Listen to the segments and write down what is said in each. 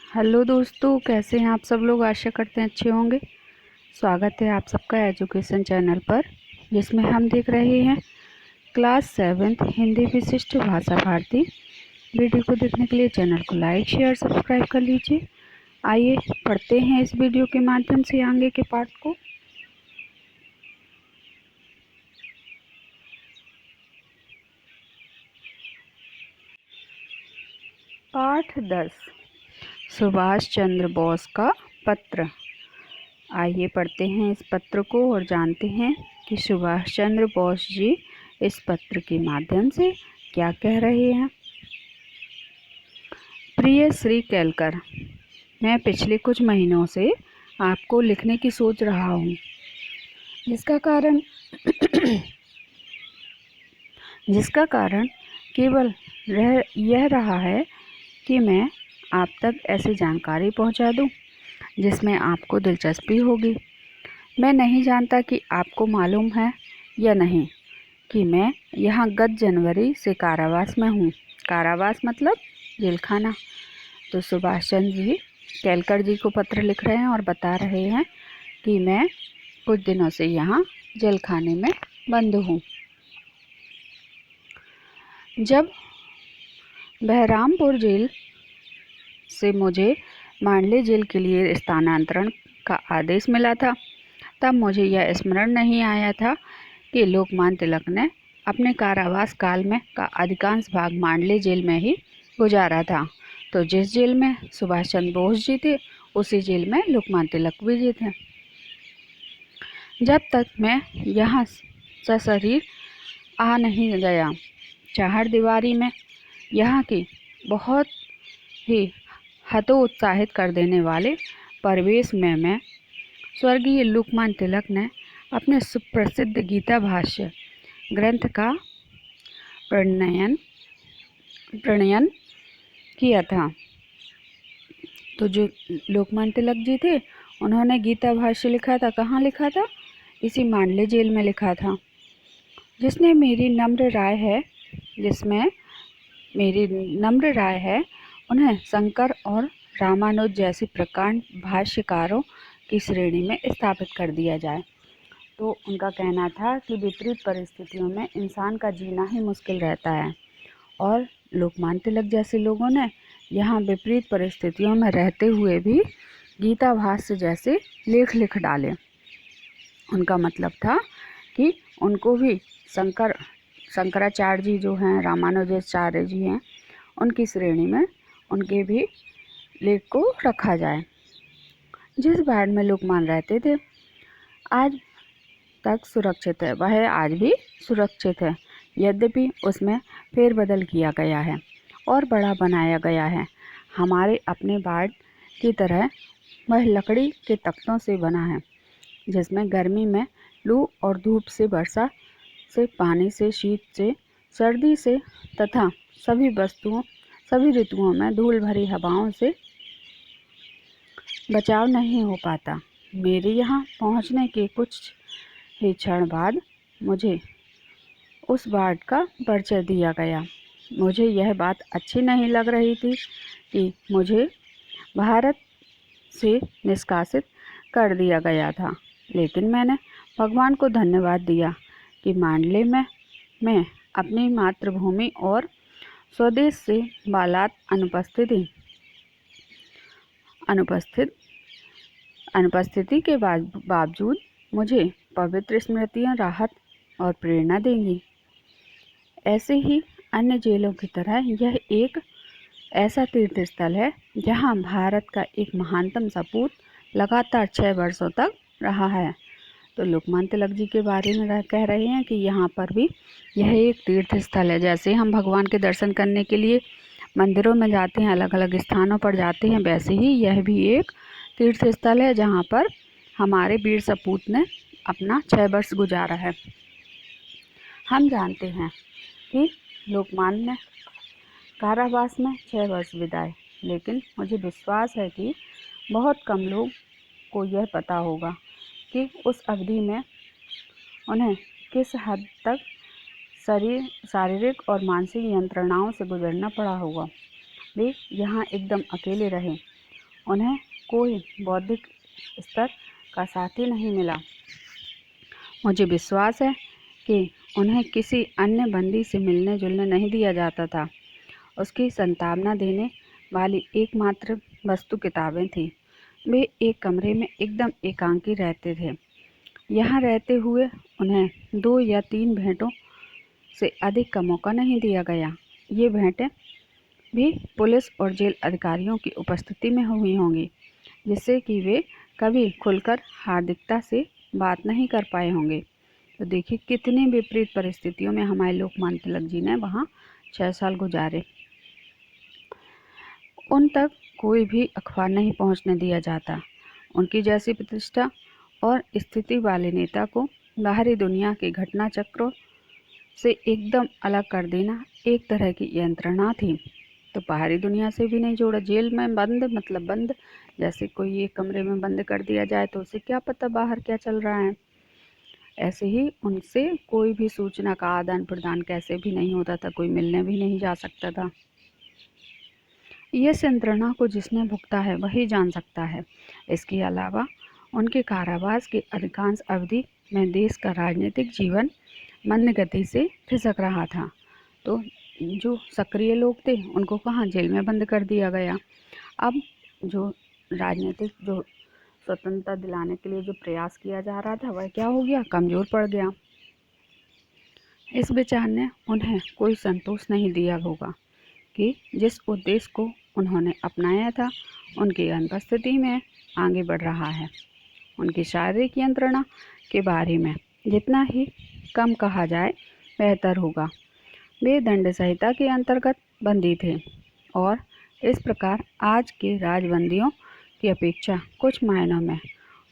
Hello दोस्तों, कैसे हैं आप सब लोग। आशा करते हैं अच्छे होंगे। स्वागत है आप सबका एजुकेशन चैनल पर, जिसमें हम देख रहे हैं क्लास 7 हिंदी विशिष्ट भाषा भारती। वीडियो को देखने के लिए चैनल को लाइक शेयर सब्सक्राइब कर लीजिए। आइए पढ़ते हैं इस वीडियो के माध्यम से आगे के पाठ को। पाठ 10 सुभाष चंद्र बोस का पत्र। आइए पढ़ते हैं इस पत्र को और जानते हैं कि सुभाष चंद्र बोस जी इस पत्र के माध्यम से क्या कह रहे हैं। प्रिय श्री केलकर, मैं पिछले कुछ महीनों से आपको लिखने की सोच रहा हूँ, जिसका कारण केवल यह रहा है कि मैं आप तक ऐसी जानकारी पहुँचा दूँ जिसमें आपको दिलचस्पी होगी। मैं नहीं जानता कि आपको मालूम है या नहीं कि मैं यहाँ गत जनवरी से कारावास में हूँ। कारावास मतलब जेलखाना। तो सुभाष चंद्र जी केलकर जी को पत्र लिख रहे हैं और बता रहे हैं कि मैं कुछ दिनों से यहाँ जेलखाने में बंद हूँ। जब बहरामपुर जेल से मुझे मांडले जेल के लिए स्थानांतरण का आदेश मिला था, तब मुझे यह स्मरण नहीं आया था कि लोकमान्य तिलक ने अपने कारावास काल में का अधिकांश भाग मांडले जेल में ही गुजारा था। तो जिस जेल में सुभाष चंद्र बोस जी थे, उसी जेल में लोकमान्य तिलक भी जी थे। जब तक मैं यहाँ सशरीर आ नहीं गया, चारदीवारी में यहाँ की बहुत ही हतोत्साहित कर देने वाले परिवेश में मैं स्वर्गीय लोकमान्य तिलक ने अपने सुप्रसिद्ध गीता भाष्य ग्रंथ का प्रणयन किया था। तो जो लोकमान्य तिलक जी थे, उन्होंने गीता भाष्य लिखा था। कहाँ लिखा था? इसी मांडले जेल में लिखा था। जिसमें मेरी नम्र राय है उन्हें शंकर और रामानुज जैसे प्रकांड भाष्यकारों की श्रेणी में स्थापित कर दिया जाए। तो उनका कहना था कि विपरीत परिस्थितियों में इंसान का जीना ही मुश्किल रहता है, और लोकमान्य तिलक जैसे लोगों ने यहाँ विपरीत परिस्थितियों में रहते हुए भी गीता भाष्य जैसे लेख लिख डाले। उनका मतलब था कि उनको भी शंकराचार्य जी जो हैं, रामानुजाचार्य जी हैं, उनकी श्रेणी में उनके भी लेख को रखा जाए। जिस वार्ड में लोकमान्य रहते थे आज तक सुरक्षित है, वह आज भी सुरक्षित है, यद्यपि उसमें फेरबदल किया गया है और बड़ा बनाया गया है। हमारे अपने वार्ड की तरह वह लकड़ी के तख्तों से बना है, जिसमें गर्मी में लू और धूप से, वर्षा से, पानी से, शीत से, सर्दी से तथा सभी ऋतुओं में धूल भरी हवाओं से बचाव नहीं हो पाता। मेरे यहाँ पहुँचने के कुछ ही क्षण बाद मुझे उस वार्ड का परिचय दिया गया। मुझे यह बात अच्छी नहीं लग रही थी कि मुझे भारत से निष्कासित कर दिया गया था, लेकिन मैंने भगवान को धन्यवाद दिया कि मांडले में मैं अपनी मातृभूमि और स्वदेश से बालात अनुपस्थिति के बावजूद मुझे पवित्र स्मृतियाँ राहत और प्रेरणा देंगी। ऐसे ही अन्य जेलों की तरह यह एक ऐसा तीर्थ स्थल है जहाँ भारत का एक महानतम सपूत लगातार 6 वर्षों तक रहा है। तो लोकमान्य तिलक जी के बारे में कह रहे हैं कि यहाँ पर भी यह एक तीर्थ स्थल है। जैसे हम भगवान के दर्शन करने के लिए मंदिरों में जाते हैं, अलग अलग स्थानों पर जाते हैं, वैसे ही यह भी एक तीर्थ स्थल है जहाँ पर हमारे वीर सपूत ने अपना 6 वर्ष गुजारा है। हम जानते हैं कि लोकमान्य ने कारावास में 6 वर्ष बिताए, लेकिन मुझे विश्वास है कि बहुत कम लोग को यह पता होगा कि उस अवधि में उन्हें किस हद तक शारीरिक और मानसिक यंत्रणाओं से गुजरना पड़ा होगा। वे यहाँ एकदम अकेले रहे उन्हें कोई बौद्धिक स्तर का साथी नहीं मिला। मुझे विश्वास है कि उन्हें किसी अन्य बंदी से मिलने जुलने नहीं दिया जाता था। उसकी सांत्वना देने वाली एकमात्र वस्तु किताबें थीं। वे एक कमरे में एकदम एकांकी रहते थे। यहाँ रहते हुए उन्हें 2 या 3 भेंटों से अधिक का मौका नहीं दिया गया। ये भेंटें भी पुलिस और जेल अधिकारियों की उपस्थिति में हुई होंगी, जिससे कि वे कभी खुलकर हार्दिकता से बात नहीं कर पाए होंगे। तो देखिए कितनी विपरीत परिस्थितियों में हमारे लोकमान्य तिलक जी ने वहाँ 6 साल गुजारे। उन तक कोई भी अखबार नहीं पहुँचने दिया जाता। उनकी जैसी प्रतिष्ठा और स्थिति वाले नेता को बाहरी दुनिया के घटना चक्रों से एकदम अलग कर देना एक तरह की यंत्रणा थी। तो बाहरी दुनिया से भी नहीं जोड़ा। जेल में बंद मतलब बंद, जैसे कोई एक कमरे में बंद कर दिया जाए तो उसे क्या पता बाहर क्या चल रहा है। ऐसे ही उनसे कोई भी सूचना का आदान प्रदान कैसे भी नहीं होता था, कोई मिलने भी नहीं जा सकता था। इस यंत्रणा को जिसने भुगता है वही जान सकता है। इसके अलावा उनके कारावास की अधिकांश अवधि में देश का राजनीतिक जीवन मंद गति से खिसक रहा था। तो जो सक्रिय लोग थे उनको कहाँ जेल में बंद कर दिया गया। अब जो राजनीतिक जो स्वतंत्रता दिलाने के लिए जो प्रयास किया जा रहा था वह क्या हो गया, कमज़ोर पड़ गया। इस विचार ने उन्हें कोई संतोष नहीं दिया होगा कि जिस उद्देश्य को उन्होंने अपनाया था उनकी अनुपस्थिति में आगे बढ़ रहा है। उनकी शारीरिक यंत्रणा के बारे में जितना ही कम कहा जाए बेहतर होगा। वे दंड संहिता के अंतर्गत बंदी थे और इस प्रकार आज के राजबंदियों की अपेक्षा कुछ मायनों में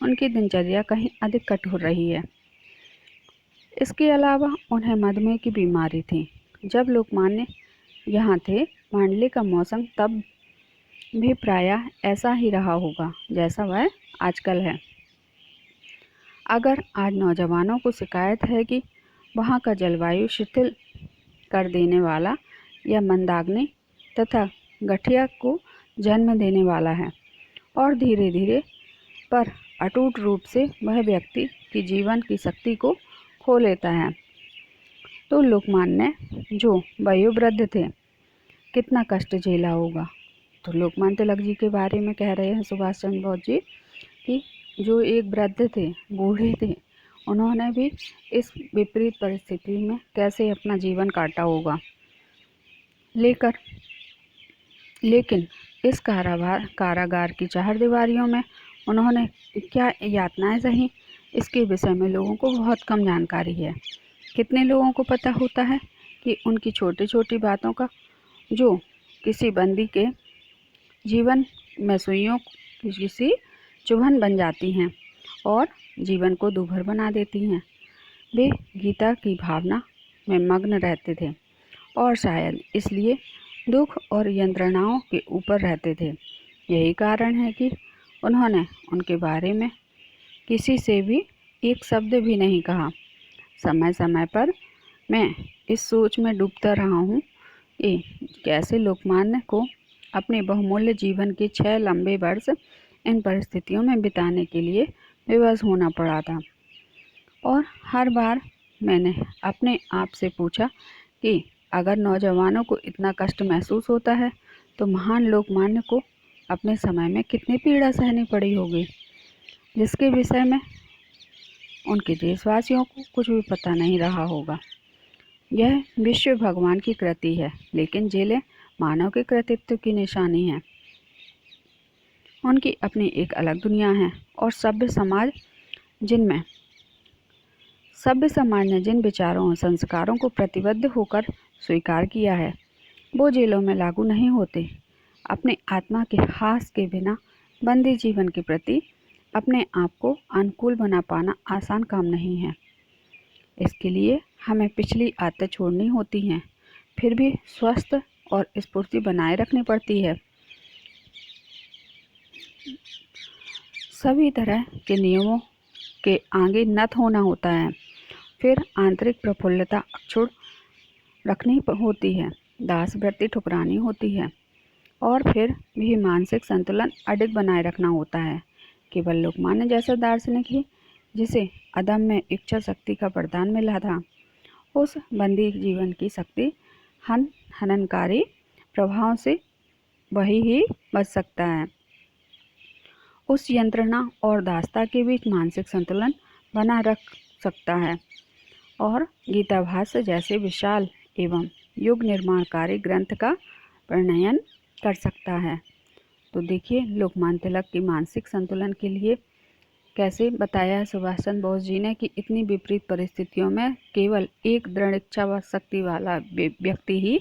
उनकी दिनचर्या कहीं अधिक कठोर रही है। इसके अलावा उन्हें मधुमेह की बीमारी थी। जब लोकमान्य यहाँ थे मांडले का मौसम तब भी प्रायः ऐसा ही रहा होगा जैसा वह आजकल है। अगर आज नौजवानों को शिकायत है कि वहाँ का जलवायु शिथिल कर देने वाला या मंदाग्नि तथा गठिया को जन्म देने वाला है और धीरे धीरे पर अटूट रूप से वह व्यक्ति की जीवन की शक्ति को खो लेता है, तो लोकमान्य जो वयोवृद्ध थे कितना कष्ट झेला होगा। तो लोकमान्य तिलक जी के बारे में कह रहे हैं सुभाष चंद्र बोस जी कि जो एक वृद्ध थे, बूढ़े थे, उन्होंने भी इस विपरीत परिस्थिति में कैसे अपना जीवन काटा होगा। लेकिन इस कारागार की चारदीवारियों में उन्होंने क्या यातनाएं सही, इसके विषय में लोगों को बहुत कम जानकारी है। कितने लोगों को पता होता है कि उनकी छोटी छोटी बातों का जो किसी बंदी के जीवन में सुइयों की सी चुभन बन जाती हैं और जीवन को दूभर बना देती हैं। वे गीता की भावना में मग्न रहते थे और शायद इसलिए दुख और यंत्रणाओं के ऊपर रहते थे। यही कारण है कि उन्होंने उनके बारे में किसी से भी एक शब्द भी नहीं कहा। समय समय पर मैं इस सोच में डूबता रहा हूँ कि कैसे लोकमान्य को अपने बहुमूल्य जीवन के 6 लंबे वर्ष इन परिस्थितियों में बिताने के लिए विवश होना पड़ा था। और हर बार मैंने अपने आप से पूछा कि अगर नौजवानों को इतना कष्ट महसूस होता है तो महान लोकमान्य को अपने समय में कितनी पीड़ा सहनी पड़ी होगी, जिसके विषय में उनके देशवासियों को कुछ भी पता नहीं रहा होगा। यह विश्व भगवान की कृति है, लेकिन जेलें मानव के कृतित्व की निशानी है। उनकी अपनी एक अलग दुनिया है और सभ्य समाज ने जिन विचारों और संस्कारों को प्रतिबद्ध होकर स्वीकार किया है वो जेलों में लागू नहीं होते। अपने आत्मा के हास के बिना बंदी जीवन के प्रति अपने आप को अनुकूल बना पाना आसान काम नहीं है। इसके लिए हमें पिछली आदतें छोड़नी होती हैं, फिर भी स्वस्थ और स्फूर्ति बनाए रखनी पड़ती है। सभी तरह के नियमों के आगे नत होना होता है, फिर आंतरिक प्रफुल्लता अक्षुण्ण रखनी होती है, दास वृत्ति ठुकरानी होती है। और फिर भी मानसिक संतुलन अडिग बनाए रखना होता है। केवल लोकमान्य जैसा दार्शनिक ही, जिसे अदम्य इच्छा शक्ति का वरदान मिला था, उस बंदी जीवन की शक्ति हननकारी प्रभाव से वही ही बच सकता है। उस यंत्रणा और दासता के बीच मानसिक संतुलन बना रख सकता है और गीता भाष्य जैसे विशाल एवं युग निर्माणकारी ग्रंथ का प्रणयन कर सकता है। तो देखिए लोकमान्य तिलक की मानसिक संतुलन के लिए कैसे बताया है सुभाष चंद्र बोस जी ने कि इतनी विपरीत परिस्थितियों में केवल एक दृढ़ इच्छा व शक्ति वाला व्यक्ति ही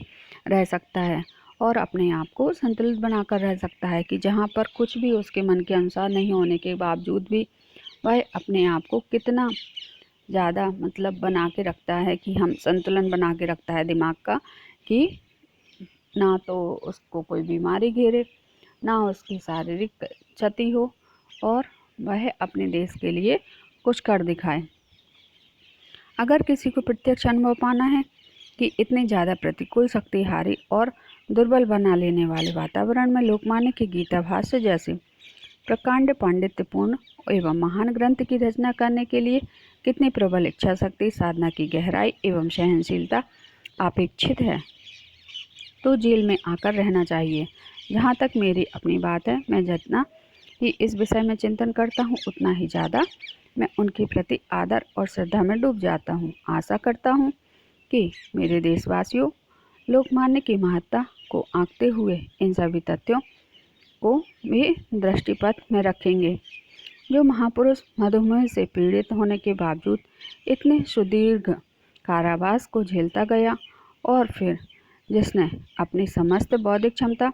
रह सकता है और अपने आप को संतुलित बनाकर रह सकता है कि जहाँ पर कुछ भी उसके मन के अनुसार नहीं होने के बावजूद भी वह अपने आप को कितना ज़्यादा बना के रखता है कि हम संतुलन बना के रखता है दिमाग का, कि ना तो उसको कोई बीमारी घेरे, ना उसकी शारीरिक क्षति हो और वह अपने देश के लिए कुछ कर दिखाए। अगर किसी को प्रत्यक्ष अनुभव पाना है कि इतने ज़्यादा प्रतिकूल, शक्तिहारी और दुर्बल बना लेने वाले वातावरण में लोकमान्य की गीता भाष्य जैसे प्रकांड पांडित्यपूर्ण एवं महान ग्रंथ की रचना करने के लिए कितनी प्रबल इच्छा शक्ति, साधना की गहराई एवं सहनशीलता अपेक्षित है, तो जेल में आकर रहना चाहिए। जहाँ तक मेरी अपनी बात है, मैं जितना ही इस विषय में चिंतन करता हूँ उतना ही ज़्यादा मैं उनके प्रति आदर और श्रद्धा में डूब जाता हूँ। आशा करता हूँ कि मेरे देशवासियों लोकमान्य की महत्ता को आंकते हुए इन सभी तथ्यों को भी दृष्टिपथ में रखेंगे। जो महापुरुष मधुमेह से पीड़ित होने के बावजूद इतने सुदीर्घ कारावास को झेलता गया और फिर जिसने अपनी समस्त बौद्धिक क्षमता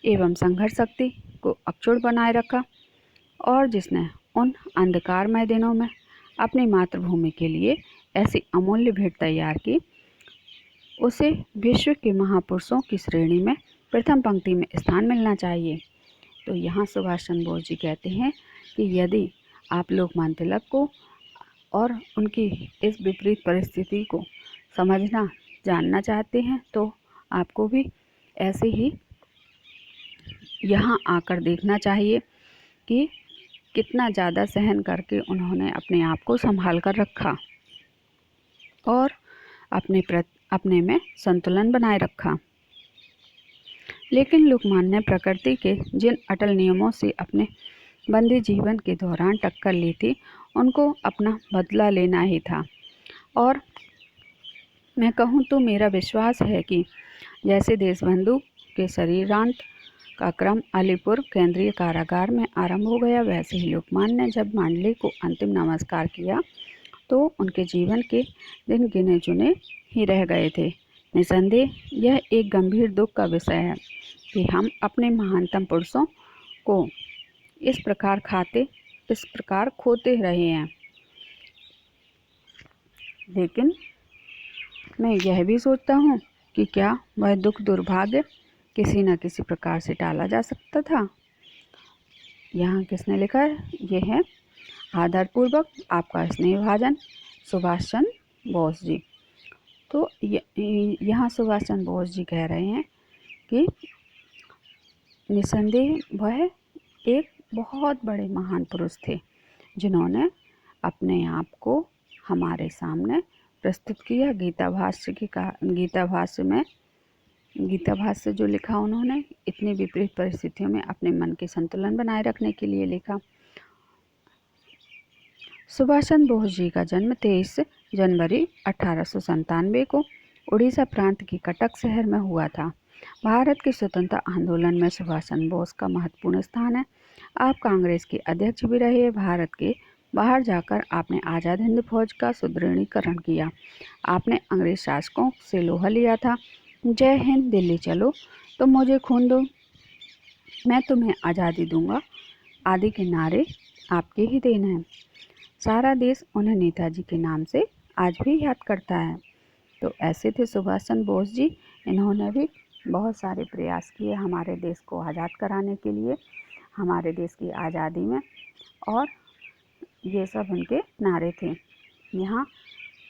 एवं संघर्ष शक्ति को अक्षुण्ण बनाए रखा और जिसने उन अंधकारमय दिनों में अपनी मातृभूमि के लिए ऐसी अमूल्य भेंट तैयार की, उसे विश्व के महापुरुषों की श्रेणी में प्रथम पंक्ति में स्थान मिलना चाहिए। तो यहाँ सुभाष चंद्र बोस जी कहते हैं कि यदि आप लोकमान्य तिलक को और उनकी इस विपरीत परिस्थिति को समझना, जानना चाहते हैं तो आपको भी ऐसे ही यहाँ आकर देखना चाहिए कि कितना ज़्यादा सहन करके उन्होंने अपने आप को संभाल कर रखा और अपने में संतुलन बनाए रखा। लेकिन लोकमान्य ने प्रकृति के जिन अटल नियमों से अपने बंदी जीवन के दौरान टक्कर ली थी, उनको अपना बदला लेना ही था। और मैं कहूँ तो मेरा विश्वास है कि जैसे देशबंधु के शरीरांत का क्रम अलीपुर केंद्रीय कारागार में आरंभ हो गया, वैसे ही लोकमान्य ने जब मांडले को अंतिम नमस्कार किया तो उनके जीवन के दिन गिने चुने ही रह गए थे। निसंदेह यह एक गंभीर दुख का विषय है कि हम अपने महानतम पुरुषों को इस प्रकार खोते रहे हैं। लेकिन मैं यह भी सोचता हूँ कि क्या वह दुख दुर्भाग्य किसी न किसी प्रकार से टाला जा सकता था। यहाँ किसने लिखा है? ये है आदरपूर्वक आपका स्नेहभाजन सुभाष चंद्र बोस जी। तो यहाँ सुभाष चंद्र बोस जी कह रहे हैं कि निसंदेह वह एक बहुत बड़े महान पुरुष थे जिन्होंने अपने आप को हमारे सामने प्रस्तुत किया। गीता भाष्य जो लिखा उन्होंने इतनी विपरीत परिस्थितियों में अपने मन के संतुलन बनाए रखने के लिए लिखा। सुभाष चंद्र बोस जी का जन्म 23 जनवरी 1897 को उड़ीसा प्रांत के कटक शहर में हुआ था। भारत के स्वतंत्रता आंदोलन में सुभाष चंद्र बोस का महत्वपूर्ण स्थान है। आप कांग्रेस के अध्यक्ष भी रहे। भारत के बाहर जाकर आपने आज़ाद हिंद फौज का सुदृढ़ीकरण किया। आपने अंग्रेज शासकों से लोहा लिया था, जय हिंद, दिल्ली चलो, तुम मुझे खून दो, मैं तुम्हें आज़ादी दूंगा आदि के नारे आपके ही देन हैं। सारा देश उन्हें नेताजी के नाम से आज भी याद करता है। तो ऐसे थे सुभाष चंद्र बोस जी। इन्होंने भी बहुत सारे प्रयास किए हमारे देश को आज़ाद कराने के लिए, हमारे देश की आज़ादी में, और ये सब उनके नारे थे। यहाँ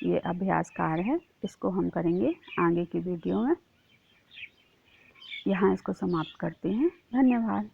ये अभ्यास कार्य है, इसको हम करेंगे आगे की वीडियो में। यहाँ इसको समाप्त करते हैं। धन्यवाद।